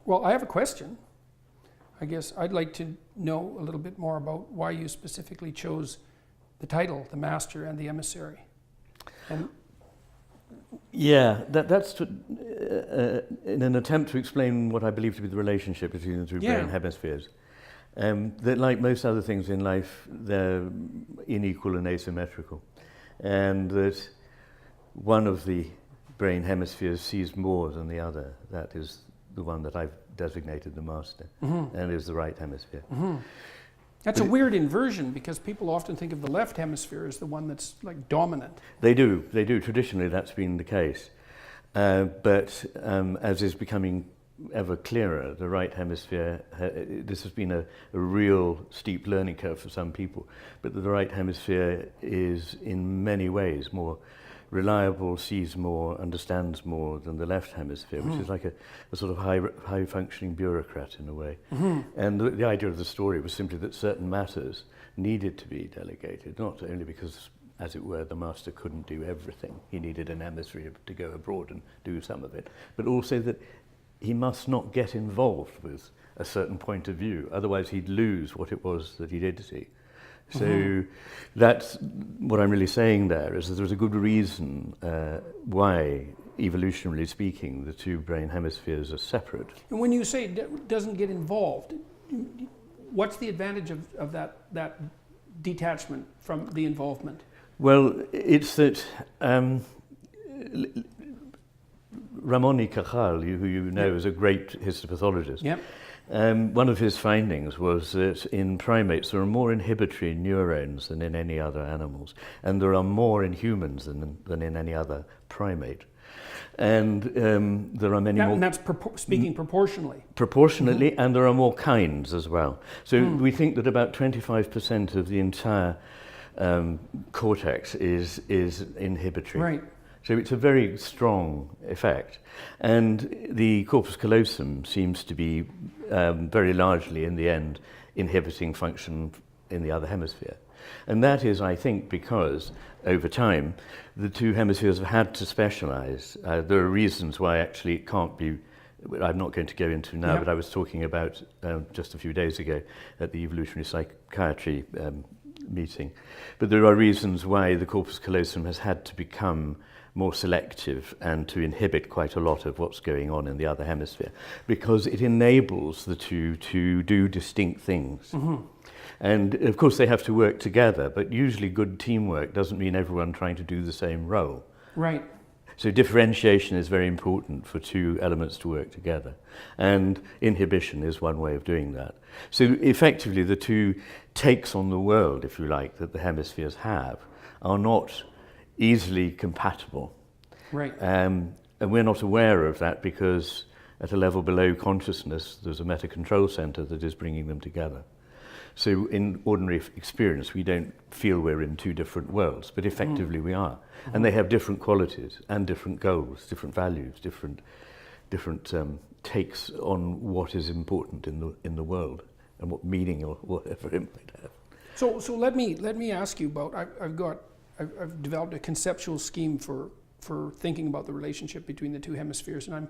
Well, I have a question. I guess I'd like to know a little bit more about why you specifically chose the title, The Master and the Emissary. And yeah, that's in an attempt to explain what I believe to be the relationship between the two brain hemispheres. That, like most other things in life, they're unequal and asymmetrical, and that one of the brain hemispheres sees more than the other. That is the one that I've designated the master, and is the right hemisphere. That's a weird inversion, because people often think of the left hemisphere as the one that's like dominant. They do. Traditionally, that's been the case. But as is becoming ever clearer, the right hemisphere, this has been a real steep learning curve for some people, but the right hemisphere is in many ways more reliable, sees more, understands more than the left hemisphere, which is like a sort of high-functioning bureaucrat in a way. And the idea of the story was simply that certain matters needed to be delegated, not only because, as it were, the master couldn't do everything. He needed an emissary to go abroad and do some of it, but also that he must not get involved with a certain point of view, otherwise he'd lose what it was that he did see. So that's what I'm really saying there, is that there's a good reason why, evolutionarily speaking, the two brain hemispheres are separate. And when you say doesn't get involved, what's the advantage of that detachment from the involvement? Well, it's that Ramon y Cajal, who you know is a great histopathologist, one of his findings was that in primates there are more inhibitory neurons than in any other animals, and there are more in humans than in any other primate. And there are many more... And that's speaking proportionally. Proportionately, and there are more kinds as well. So we think that about 25% of the entire cortex is inhibitory. Right. So it's a very strong effect. And the corpus callosum seems to be very largely, in the end, inhibiting function in the other hemisphere. And that is, I think, because over time, the two hemispheres have had to specialize. There are reasons why actually it can't be, I'm not going to go into now, but I was talking about just a few days ago at the evolutionary psychiatry meeting. But there are reasons why the corpus callosum has had to become more selective and to inhibit quite a lot of what's going on in the other hemisphere, because it enables the two to do distinct things. And of course they have to work together, but usually good teamwork doesn't mean everyone trying to do the same role. Right. So differentiation is very important for two elements to work together, and inhibition is one way of doing that. So effectively the two takes on the world, if you like, that the hemispheres have are not easily compatible. Right. And we're not aware of that because at a level below consciousness there's a meta-control center that is bringing them together. So in ordinary experience we don't feel we're in two different worlds, but effectively we are. And they have different qualities and different goals, different values, different takes on what is important in the world and what meaning or whatever it might have. So let me ask you about, I've developed a conceptual scheme for thinking about the relationship between the two hemispheres, and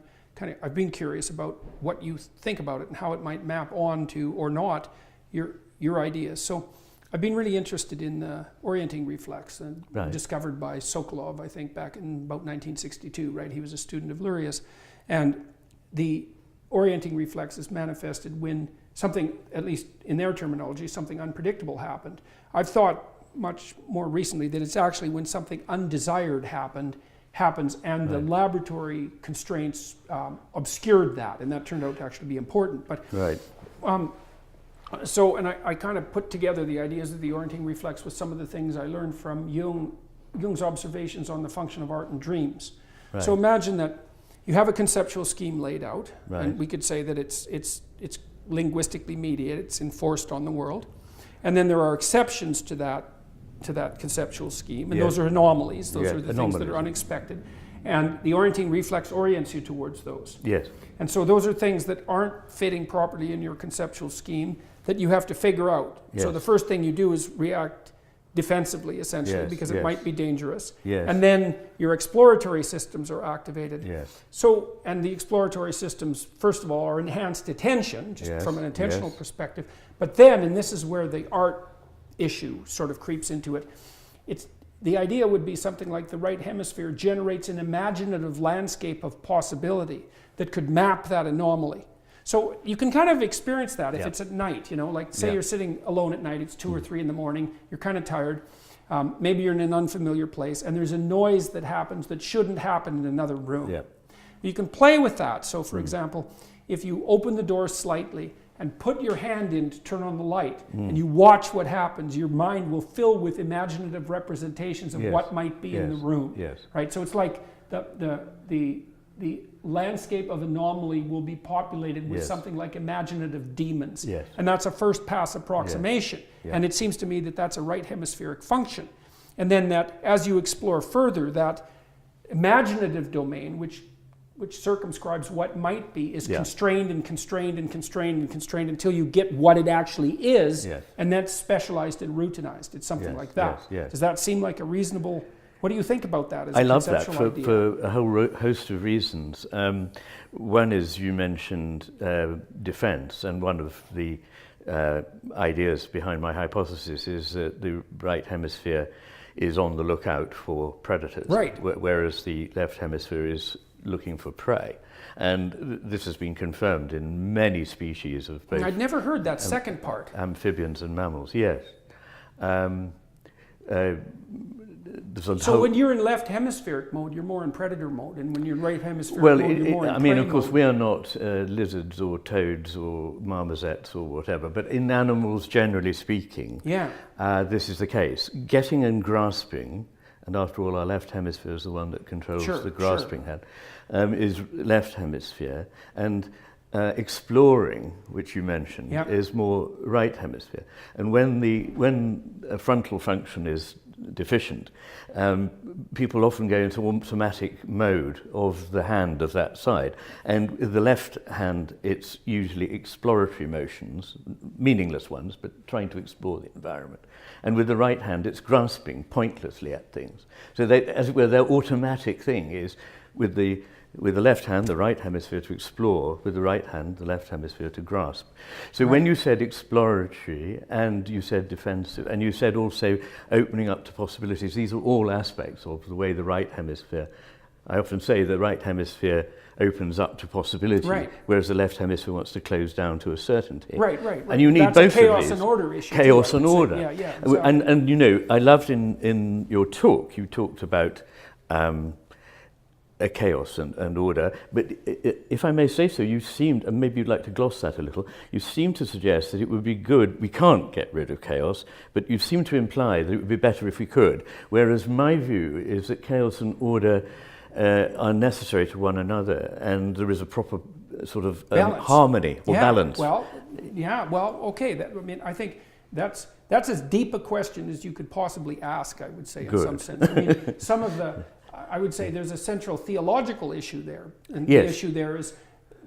I've been curious about what you think about it and how it might map on to, or not, your ideas. So I've been really interested in the orienting reflex, and discovered by Sokolov, I think, back in about 1962, right? He was a student of Luria's, and the orienting reflex is manifested when something, at least in their terminology, something unpredictable happened. I've thought much more recently that it's actually when something undesired happens and the laboratory constraints obscured that, and that turned out to actually be important. But so, and I kind of put together the ideas of the orienting reflex with some of the things I learned from Jung's observations on the function of art and dreams. So imagine that you have a conceptual scheme laid out, and we could say that it's linguistically mediated, it's enforced on the world, and then there are exceptions to that conceptual scheme, and those are anomalies. Those are the things that are unexpected, and the orienting reflex orients you towards those. Yes. And so those are things that aren't fitting properly in your conceptual scheme that you have to figure out. So the first thing you do is react defensively, essentially, Yes, because it yes. might be dangerous. Yes. And then your exploratory systems are activated. Yes. So, and the exploratory systems, first of all, are enhanced attention, just Yes, from an attentional yes. perspective. But then, and this is where the art issue sort of creeps into it, the idea would be something like the right hemisphere generates an imaginative landscape of possibility that could map that anomaly. So you can kind of experience that if Yeah. it's at night, you know, like say Yeah. you're sitting alone at night, it's 2 or 3 in the morning, you're kind of tired, maybe you're in an unfamiliar place, and there's a noise that happens that shouldn't happen in another room. Yeah. You can play with that. So for example, if you open the door slightly and put your hand in to turn on the light, and you watch what happens, your mind will fill with imaginative representations of Yes. what might be in the room. Yes. Right? So it's like the landscape of anomaly will be populated with Yes. something like imaginative demons. Yes. And that's a first pass approximation. Yeah. And it seems to me that that's a right hemispheric function. And then that as you explore further, that imaginative domain, which circumscribes what might be, is Yeah. constrained and constrained and constrained and constrained until you get what it actually is. Yes. And that's specialized and routinized. It's something Yes, like that. yes, yes. Does that seem like a reasonable... What do you think about that as I a love that conceptual idea? for a whole host of reasons. One is you mentioned defense, and one of the ideas behind my hypothesis is that the right hemisphere is on the lookout for predators, Right. Whereas the left hemisphere is looking for prey. And this has been confirmed in many species of both I'd never heard that second part. amphibians and mammals, yes. There's a So whole- when you're in left hemispheric mode, you're more in predator mode, and when you're in right hemispheric Well, mode, you're more in I mean, prey of course, mode. we are not lizards or toads or marmosets or whatever, but in animals, generally speaking, Yeah. this is the case. Getting and grasping, and after all, our left hemisphere is the one that controls Sure, the grasping hand, is left hemisphere, and exploring, which you mentioned, Yeah. is more right hemisphere. And when a frontal function is deficient, people often go into automatic mode of the hand of that side. And with the left hand, it's usually exploratory motions, meaningless ones, but trying to explore the environment. And with the right hand, it's grasping pointlessly at things. So they, as it were, their automatic thing is with the left hand, the right hemisphere to explore, with the right hand, the left hemisphere to grasp. So when you said exploratory, and you said defensive, and you said also opening up to possibilities, these are all aspects of the way the right hemisphere, I often say the right hemisphere opens up to possibility, Right. whereas the left hemisphere wants to close down to a certainty. Right. And you need That's both a chaos of these. and order issue. Chaos too, I and would say. order. Yeah, exactly. And you know, I loved in your talk, you talked about a chaos and order, but if I may say so, you seemed, and maybe you'd like to gloss that a little, you seem to suggest that it would be good, we can't get rid of chaos, but you seem to imply that it would be better if we could, whereas my view is that chaos and order are necessary to one another, and there is a proper sort of harmony or balance. Okay. I think that's as deep a question as you could possibly ask, I would say, in some sense. I mean, I would say there's a central theological issue there, and Yes. the issue there is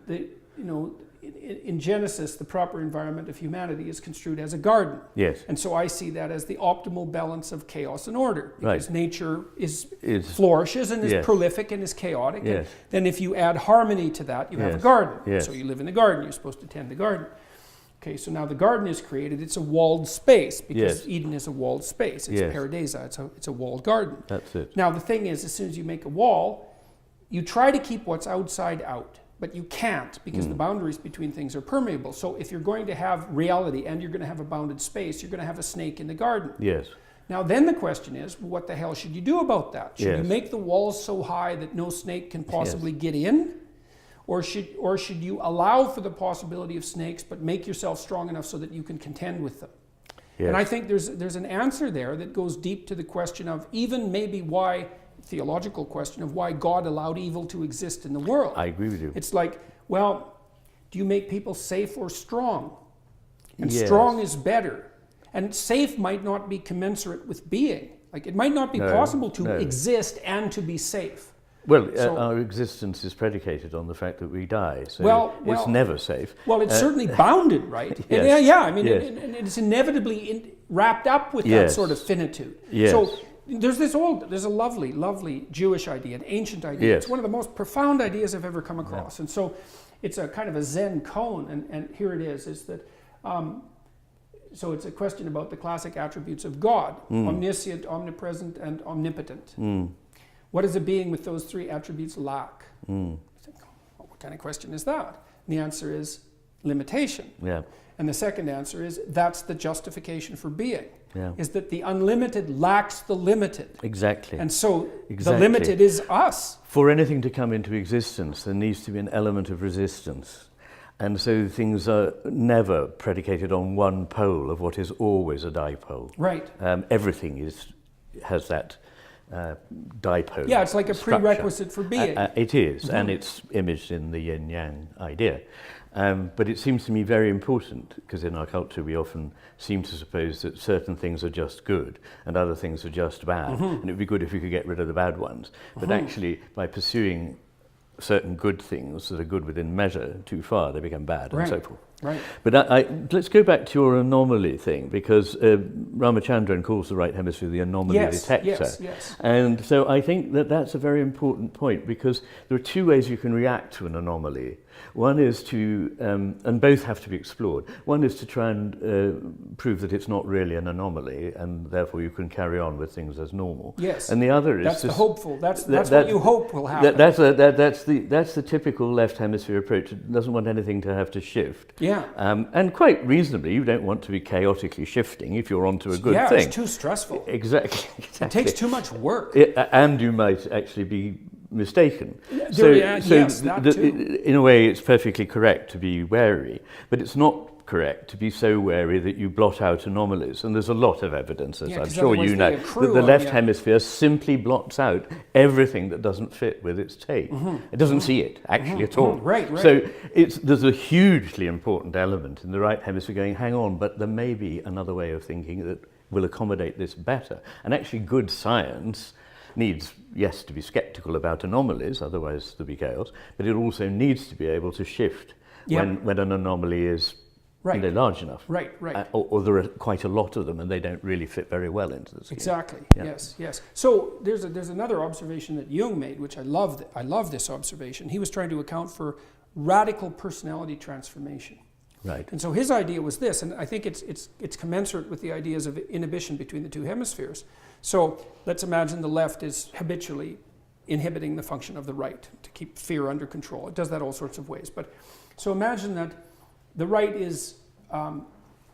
in Genesis, the proper environment of humanity is construed as a garden. Yes. And so I see that as the optimal balance of chaos and order, because Right. nature flourishes and is Yes. prolific and is chaotic. Yes. And then if you add harmony to that, you have a Yes. garden. Yes. So you live in the garden, you're supposed to tend the garden. Okay, so now the garden is created, it's a walled space, because Yes. Eden is a walled space. It's Yes. paradisa, it's a walled garden. That's it. Now the thing is, as soon as you make a wall, you try to keep what's outside out, but you can't, because the boundaries between things are permeable. So if you're going to have reality and you're going to have a bounded space, you're going to have a snake in the garden. Yes. Now then the question is, what the hell should you do about that? Should Yes. you make the walls so high that no snake can possibly get in? Or should you allow for the possibility of snakes, but make yourself strong enough so that you can contend with them? Yes. And I think there's an answer there that goes deep to the question of even maybe why, theological question of why God allowed evil to exist in the world. I agree with you. It's like, well, do you make people safe or strong? And Yes. strong is better. And safe might not be commensurate with being. Like it might not be possible to exist and to be safe. Well, So- our existence is predicated on the fact that we die, so Well, it's never safe. Well, it's certainly bounded, right? And Yes. yeah, I mean, Yes. and it's inevitably wrapped up with that Yes. sort of finitude. Yes. So there's a lovely, lovely Jewish idea, an ancient idea. Yes. It's one of the most profound ideas I've ever come across. And so it's a kind of a Zen koan, and here it is that, so it's a question about the classic attributes of God, omniscient, omnipresent, and omnipotent. What does a being with those three attributes lack? You think, well, what kind of question is that? And the answer is limitation. Yeah. And the second answer is that's the justification for being, Yeah. is that the unlimited lacks the limited. Exactly. And so Exactly. the limited is us. For anything to come into existence, there needs to be an element of resistance. And so things are never predicated on one pole of what is always a dipole. Right. Everything has that dipole. Yeah, it's like a structure. prerequisite for being. It is, and it's imaged in the yin-yang idea. But it seems to me very important, because in our culture we often seem to suppose that certain things are just good and other things are just bad, and it would be good if we could get rid of the bad ones. But actually, by pursuing certain good things that are good within measure too far, they become bad, and so forth. Right. But let's go back to your anomaly thing, because Ramachandran calls the right hemisphere the anomaly detector. Yes. And so I think that that's a very important point, because there are two ways you can react to an anomaly. One is to, and both have to be explored. One is to try and prove that it's not really an anomaly, and therefore you can carry on with things as normal. Yes. And the other is That's to the hopeful. That's what you hope will happen. that's the typical left hemisphere approach. It doesn't want anything to have to shift. Yeah. And quite reasonably, you don't want to be chaotically shifting if you're onto a good yeah, thing. it's too stressful. Exactly. It takes too much work. And you might actually be mistaken. Yes, that too. In a way, it's perfectly correct to be wary, but it's not correct to be so wary that you blot out anomalies. And there's a lot of evidence, as I'm 'cause sure otherwise you they know, accrue that the on left you. hemisphere simply blots out everything that doesn't fit with its take. It doesn't see it, actually, at all. Right. So there's a hugely important element in the right hemisphere going, hang on, but there may be another way of thinking that will accommodate this better. And actually good science needs, yes, to be skeptical about anomalies, otherwise there'll be chaos, but it also needs to be able to shift when an anomaly is large enough. Right. Or there are quite a lot of them and they don't really fit very well into the scheme. Exactly. Yeah. Yes. So there's another observation that Jung made, which I love this observation. He was trying to account for radical personality transformation. Right. And so his idea was this, and I think it's commensurate with the ideas of inhibition between the two hemispheres. So let's imagine the left is habitually inhibiting the function of the right to keep fear under control. It does that all sorts of ways. But so imagine that the right is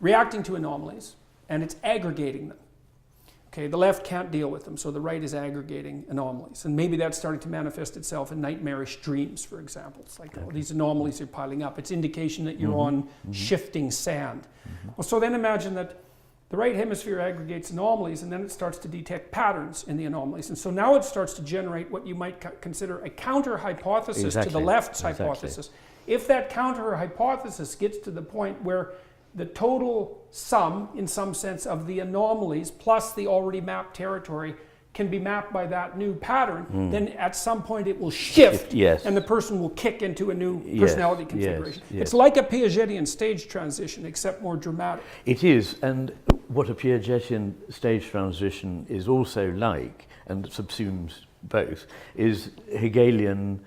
reacting to anomalies and it's aggregating them. Okay, the left can't deal with them, so the right is aggregating anomalies. And maybe that's starting to manifest itself in nightmarish dreams, for example. It's like, oh, these anomalies are piling up. It's indication that you're on shifting sand. Well, so then imagine that the right hemisphere aggregates anomalies, and then it starts to detect patterns in the anomalies. And so now it starts to generate what you might consider a counter-hypothesis to the left's hypothesis. If that counter-hypothesis gets to the point where the total sum, in some sense, of the anomalies plus the already mapped territory can be mapped by that new pattern, then at some point it will shift, and the person will kick into a new personality configuration. It's like a Piagetian stage transition, except more dramatic. It is, and what a Piagetian stage transition is also like, and subsumes both, is Hegelian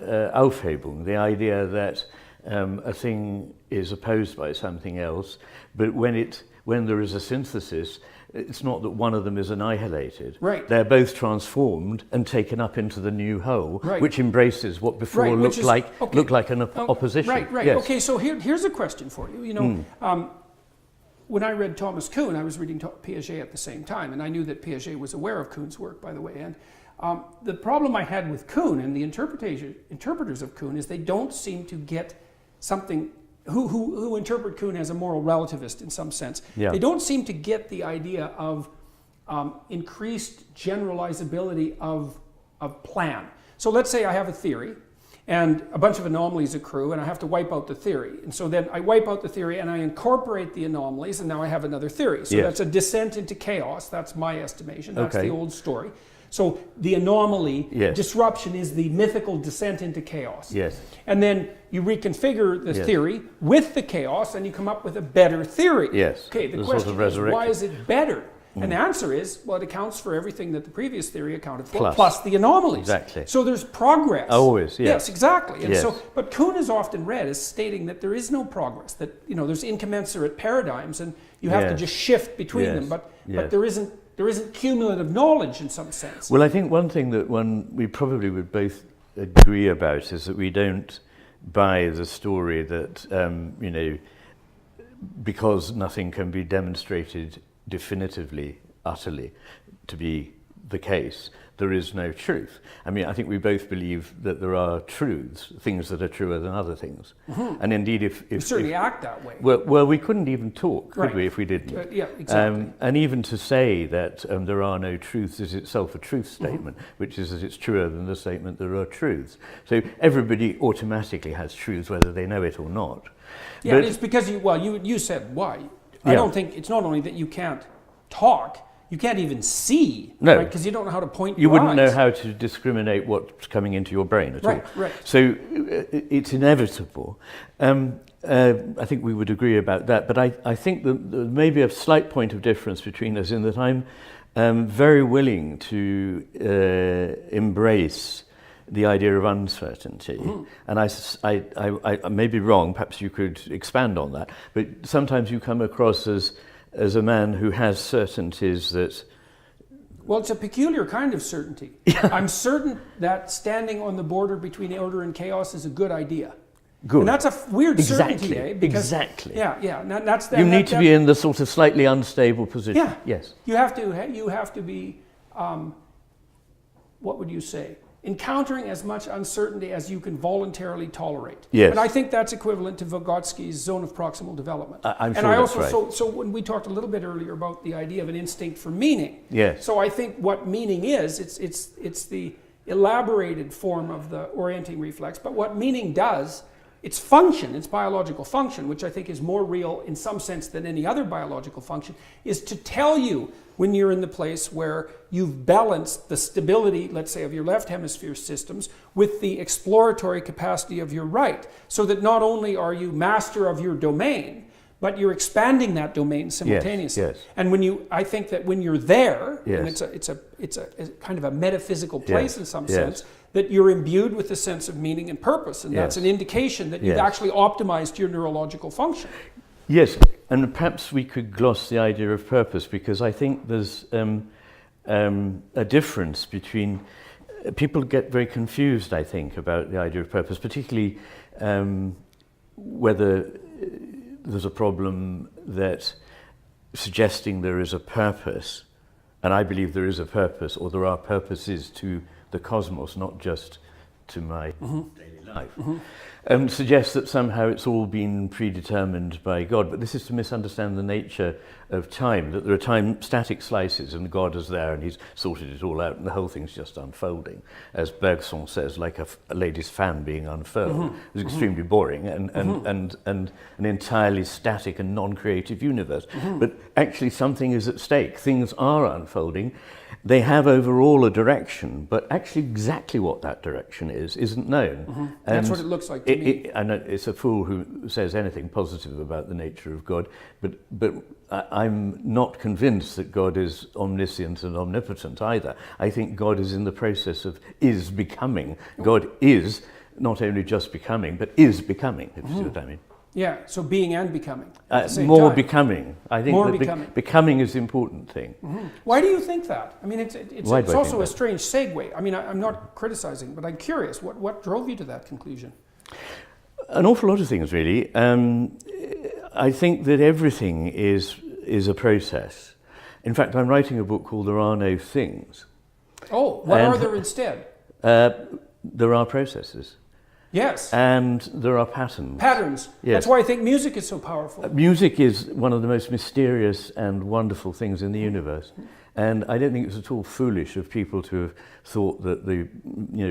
Aufhebung, the idea that a thing is opposed by something else, but when there is a synthesis, it's not that one of them is annihilated. Right. They're both transformed and taken up into the new whole, which embraces what before looked like an opposition. Right. Yes. Okay, so here's a question for you. You know, when I read Thomas Kuhn, I was reading Piaget at the same time, and I knew that Piaget was aware of Kuhn's work, by the way. And the problem I had with Kuhn and the interpreters of Kuhn is they don't seem to get something, who interpret Kuhn as a moral relativist in some sense. Yeah. They don't seem to get the idea of increased generalizability of plan. So let's say I have a theory and a bunch of anomalies accrue and I have to wipe out the theory. And so then I wipe out the theory and I incorporate the anomalies and now I have another theory. So that's a descent into chaos. That's my estimation. That's the old story. So the anomaly, Yes. disruption, is the mythical descent into chaos. Yes. And then you reconfigure the Yes. theory with the chaos and you come up with a better theory. Yes. Okay, the The question sort of is, why resurrection. is it better? And the answer is, well, it accounts for everything that the previous theory accounted for, Plus. plus the anomalies. Exactly. So there's progress. Always, yes. Yes, exactly. And Yes. so, but Kuhn is often read as stating that there is no progress, that, you know, there's incommensurate paradigms and you have to Yes. just shift between Yes. them, but Yes. there isn't cumulative knowledge in some sense. Well, I think one thing that we probably would both agree about is that we don't buy the story that, you know, because nothing can be demonstrated definitively, utterly, to be the case, there is no truth. I mean, I think we both believe that there are truths, things that are truer than other things. And indeed, We certainly act that way. well, we couldn't even talk, could Right. we, if we didn't? Yeah, exactly. And even to say that there are no truths is itself a truth statement, which is that it's truer than the statement there are truths. So everybody automatically has truths, whether they know it or not. Yeah, But- it's because you said why. I Yeah. don't think it's not only that you can't talk, you can't even see, No. right? Because you don't know how to point You your wouldn't know eyes. how to discriminate what's coming into your brain at all. Right. So it's inevitable. I think we would agree about that. But I think that there may be a slight point of difference between us in that I'm very willing to embrace the idea of uncertainty. And I may be wrong, perhaps you could expand on that, but sometimes you come across as a man who has certainties that... Well, it's a peculiar kind of certainty. I'm certain that standing on the border between order and chaos is a good idea. Good. And that's a weird Exactly. certainty, eh? Because, Exactly. Yeah. And that's You need to be in the sort of slightly unstable position. Yeah. Yes. You have to be, what would you say? Encountering as much uncertainty as you can voluntarily tolerate. Yes. And I think that's equivalent to Vygotsky's zone of proximal development. I'm and sure I that's also, right. so when we talked a little bit earlier about the idea of an instinct for meaning. Yes. So I think what meaning is, it's the elaborated form of the orienting reflex, but what meaning does, its function, its biological function, which I think is more real in some sense than any other biological function, is to tell you when you're in the place where you've balanced the stability, let's say, of your left hemisphere systems with the exploratory capacity of your right, so that not only are you master of your domain, but you're expanding that domain simultaneously. Yes. And I think that when you're there, and Yes. it's a kind of a metaphysical place Yes. in some Yes. sense, that you're imbued with a sense of meaning and purpose, and that's Yes. an indication that you've Yes. actually optimized your neurological function. Yes, and perhaps we could gloss the idea of purpose, because I think there's a difference between... People get very confused, I think, about the idea of purpose, particularly whether there's a problem that suggesting there is a purpose, and I believe there is a purpose, or there are purposes to the cosmos, not just to my daily life, suggests that somehow it's all been predetermined by God. But this is to misunderstand the nature of time, that there are time static slices and God is there and he's sorted it all out and the whole thing's just unfolding. As Bergson says, like a lady's fan being unfurled. It's extremely boring and an entirely static and non-creative universe. But actually something is at stake. Things are unfolding. They have overall a direction, but actually exactly what that direction is isn't known. That's what it looks like to me. And it's a fool who says anything positive about the nature of God, but I'm not convinced that God is omniscient and omnipotent either. I think God is in the process of becoming. God is not only just becoming, but is becoming, if you see what I mean. Yeah, so being and becoming at the same More time. becoming. I think More that becoming. Becoming is the important thing. Why do you think that? I mean, it's Why do I also think a that? strange segue. I mean, I'm not criticizing, but I'm curious. What drove you to that conclusion? An awful lot of things, really. I think that everything is a process. In fact, I'm writing a book called There Are No Things. Oh, what And- are there instead? There are processes. Yes, And there are patterns. patterns. Yes. That's why I think music is so powerful. Music is one of the most mysterious and wonderful things in the universe. And I don't think it's at all foolish of people to have thought that the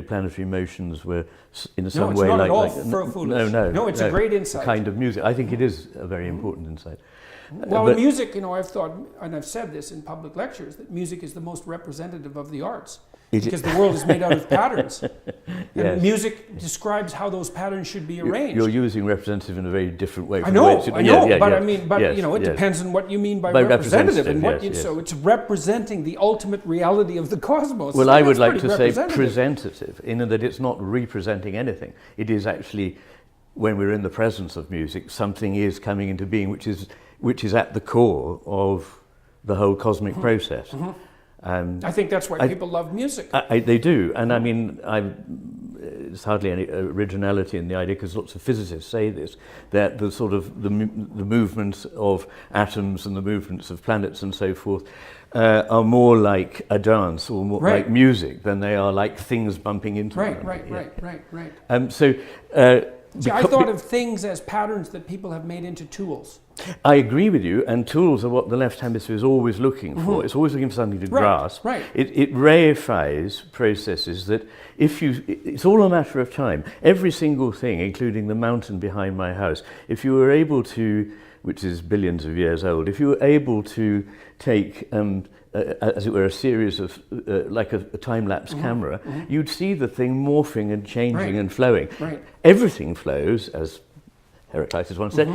planetary motions were in some it's way not like... at all like foolish. No, No, it's a great insight. Kind of music. I think it is a very important insight. Well, but- in music, I've thought, and I've said this in public lectures, that music is the most representative of the arts. because the world is made out of patterns. Yes. And music describes how those patterns should be arranged. You're using representative in a very different way. I know, but yes, I mean, but yes, you know, it yes. depends on what you mean by By representative, and what representative, yes, so it's representing the ultimate reality of the cosmos. Well, So I would that's like to pretty say representative. presentative, in that it's not representing anything. It is actually, when we're in the presence of music, something is coming into being which is at the core of the whole cosmic process. I think that's why people love music. They do, and I mean, there's hardly any originality in the idea, because lots of physicists say this, that the sort of the movements of atoms and the movements of planets and so forth are more like a dance or more like music than they are like things bumping into one another. Right. See, I thought of things as patterns that people have made into tools. I agree with you, and tools are what the left hemisphere is always looking for. It's always looking for something to grasp. It reifies processes that it's all a matter of time. Every single thing, including the mountain behind my house, if you were able to, which is billions of years old, if you were able to take as it were, a series of, like a time-lapse camera, you'd see the thing morphing and changing and flowing. Everything flows, as Heraclitus once said,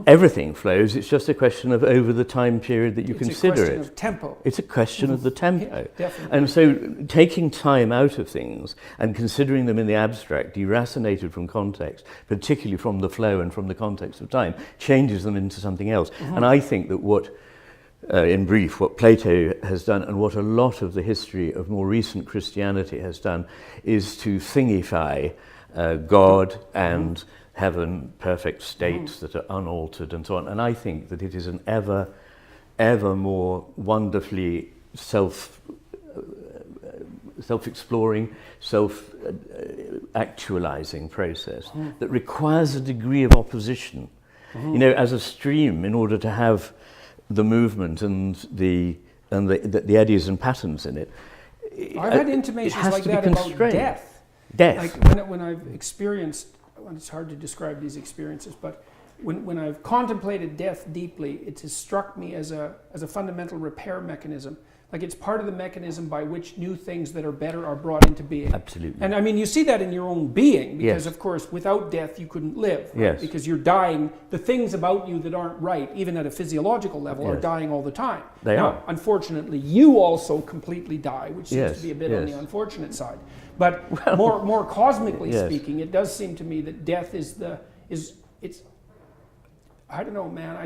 everything flows, it's just a question of over the time period that you consider it. It's a question of tempo. It's a question of the tempo. Definitely. And so taking time out of things and considering them in the abstract, deracinated from context, particularly from the flow and from the context of time, changes them into something else. And I think that what in brief, what Plato has done and what a lot of the history of more recent Christianity has done is to thingify God and heaven, perfect states that are unaltered and so on. And I think that it is an ever more wonderfully self-exploring, self-actualizing process that requires a degree of opposition. You know, as a stream, in order to have the movement and the eddies and patterns in it. I've had intimations like that about death. Like when I've experienced, well, it's hard to describe these experiences, but when I've contemplated death deeply, it has struck me as a fundamental repair mechanism. Like it's part of the mechanism by which new things that are better are brought into being. Absolutely. And I mean, you see that in your own being, because of course, without death, you couldn't live. Right? Because you're dying. The things about you that aren't right, even at a physiological level, are dying all the time. They are. Unfortunately, you also completely die, which seems to be a bit on the unfortunate side. But more cosmically speaking, it does seem to me that death is I don't know, man.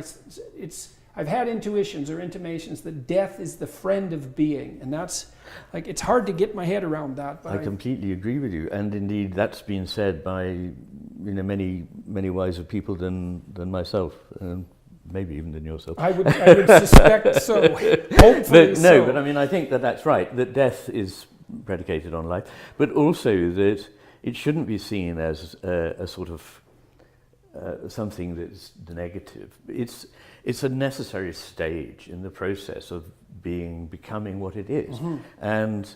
I've had intuitions or intimations that death is the friend of being, and that's like, it's hard to get my head around that. But I completely agree with you, and indeed that's been said by many wiser people than myself, and maybe even than yourself. I would suspect so. Hopefully, but I mean, I think that that's right. That death is predicated on life, but also that it shouldn't be seen as a sort of something that's negative. It's a necessary stage in the process of becoming what it is. And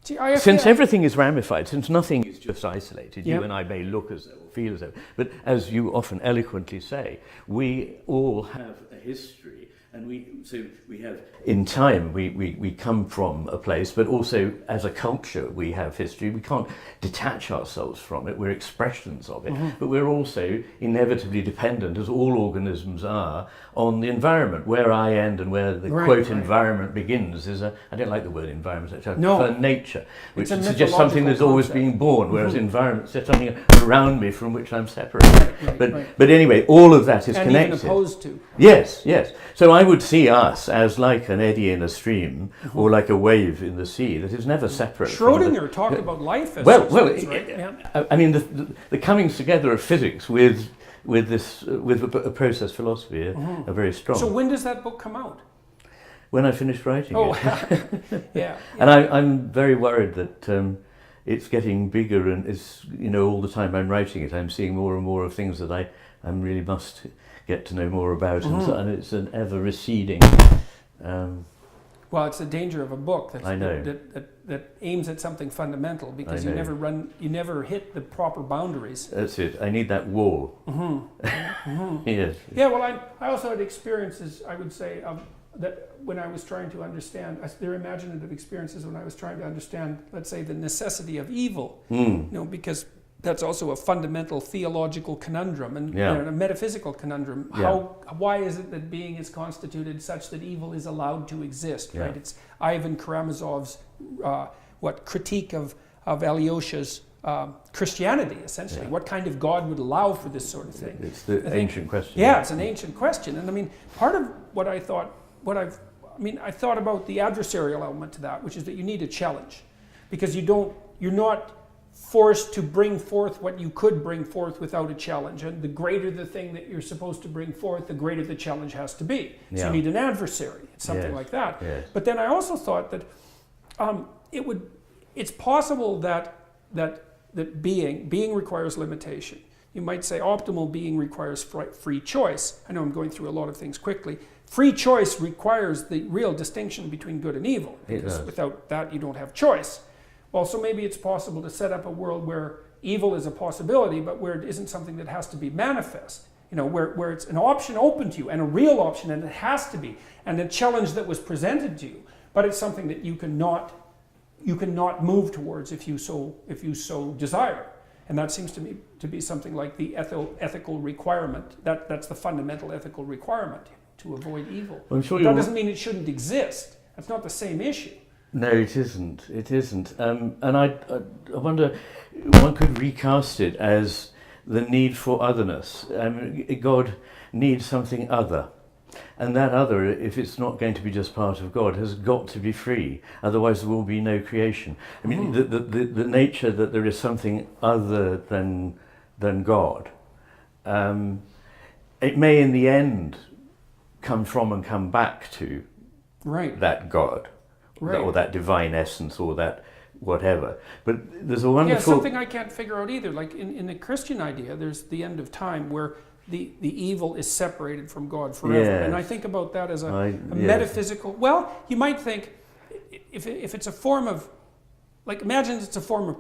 since everything is ramified, since nothing is just isolated, you and I may look as though, feel as though, but as you often eloquently say, we all have a history, and we have, in time, we come from a place, but also as a culture we have history. We can't detach ourselves from it. We're expressions of it, but we're also inevitably dependent, as all organisms are, on the environment. Where I end and where the quote environment begins is I don't like the word environment, I prefer nature, which suggests something that's always being born, whereas environment says something around me from which I'm separated. But anyway, all of that is connected. And even opposed to. Yes. So I would see us as like an eddy in a stream, or like a wave in the sea that is never separate. Schrödinger talked about life as I mean, the comings together of physics with a process philosophy are very strong. So when does that book come out? When I finish writing it. Yeah. And I'm very worried that it's getting bigger, and it's, all the time I'm writing it, I'm seeing more and more of things that I really must get to know more about, and it's an ever receding. Well, it's the danger of a book that aims at something fundamental, because you never hit the proper boundaries. That's it. I need that wall. Yes. Yeah. Well, I also had experiences, I would say, of that when I was trying to understand, they're imaginative experiences when I was trying to understand, let's say, the necessity of evil, because that's also a fundamental theological conundrum and a metaphysical conundrum. Why is it that being is constituted such that evil is allowed to exist? Right? It's Ivan Karamazov's critique of Alyosha's Christianity, essentially. Yeah. What kind of God would allow for this sort of thing? It's the ancient question. Yeah, it's an ancient question. And I mean, part of what I thought, I thought about the adversarial element to that, which is that you need a challenge. Because you're not forced to bring forth what you could bring forth without a challenge. And the greater the thing that you're supposed to bring forth, the greater the challenge has to be. So you need an adversary, something like that. Yes. But then I also thought that it's possible that being requires limitation. You might say optimal being requires free choice. I know I'm going through a lot of things quickly. Free choice requires the real distinction between good and evil, because without that you don't have choice. Well, so maybe it's possible to set up a world where evil is a possibility, but where it isn't something that has to be manifest. Where it's an option open to you, and a real option, and it has to be, and a challenge that was presented to you, but it's something that you cannot move towards if you so desire. And that seems to me to be something like the ethical requirement. That's the fundamental ethical requirement, to avoid evil. Well, I'm sure that doesn't mean it shouldn't exist. That's not the same issue. No, it isn't. It isn't. And I wonder, one could recast it as the need for otherness. God needs something other. And that other, if it's not going to be just part of God, has got to be free. Otherwise there will be no creation. I mean, the nature that there is something other than God, it may in the end come from and come back to that God, or that divine essence, or that whatever. But there's a wonderful... Yeah, something I can't figure out either. Like in the Christian idea, there's the end of time where the evil is separated from God forever. Yes. And I think about that as a metaphysical... Well, you might think, if it's a form of... Like, imagine it's a form of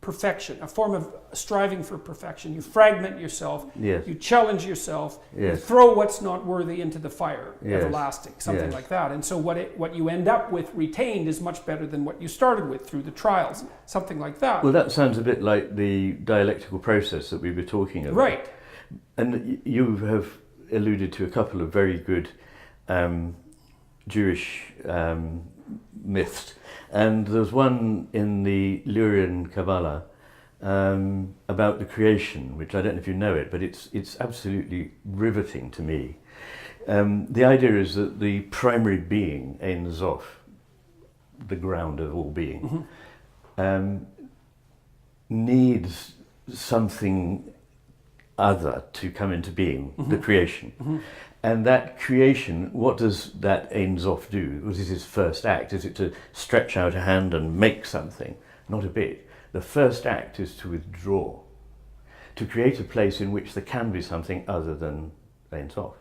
perfection, a form of striving for perfection. You fragment yourself, you challenge yourself, you throw what's not worthy into the fire, everlasting, something like that. And so what you end up with retained is much better than what you started with through the trials, something like that. Well, that sounds a bit like the dialectical process that we were talking about. Right. And you have alluded to a couple of very good Jewish myths. And there's one in the Lurian Kabbalah about the creation, which I don't know if you know it, but it's absolutely riveting to me. The idea is that the primary being, Ein Sof, the ground of all being, needs something other to come into being, the creation. And that creation, what does that Ein Sof do? What is his first act? Is it to stretch out a hand and make something? Not a bit. The first act is to withdraw, to create a place in which there can be something other than Ein Sof.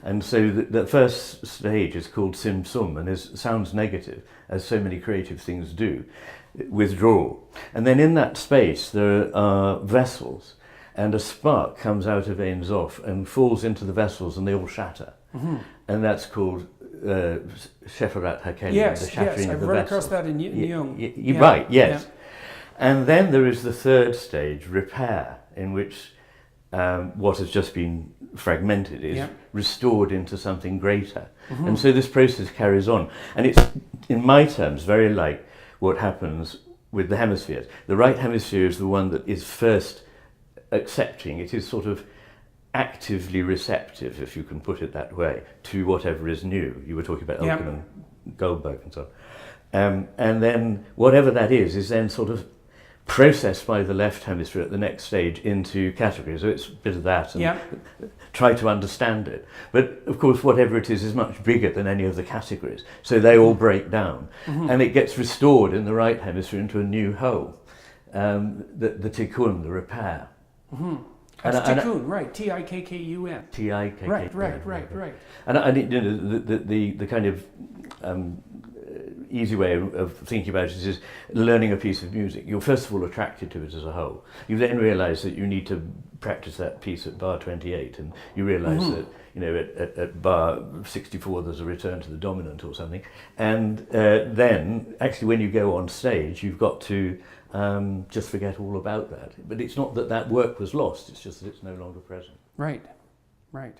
And so the first stage is called Tzimtzum, and sounds negative, as so many creative things do, withdrawal. And then in that space there are vessels, and a spark comes out of Ein Sof and falls into the vessels, and they all shatter. And that's called Shefarat HaKelim, the shattering of the vessels. I've run across that in Jung. Right, yes. Yeah. And then there is the third stage, repair, in which what has just been fragmented is restored into something greater. And so this process carries on. And it's, in my terms, very like what happens with the hemispheres. The right hemisphere is the one that is first accepting. It is sort of actively receptive, if you can put it that way, to whatever is new. You were talking about Elkin and Goldberg and so on. And then whatever that is then sort of processed by the left hemisphere at the next stage into categories. So it's a bit of that, and try to understand it. But of course, whatever it is much bigger than any of the categories. So they all break down, and it gets restored in the right hemisphere into a new whole. The tikkun, the repair. That's tikkun, right? Tikkun. Tikkun. Right. And you know, the kind of easy way of thinking about it is learning a piece of music. You're first of all attracted to it as a whole. You then realise that you need to practice that piece at bar 28, and you realise that at bar 64 there's a return to the dominant or something. And then actually when you go on stage, you've got to just forget all about that. But it's not that work was lost, it's just that it's no longer present. Right, right.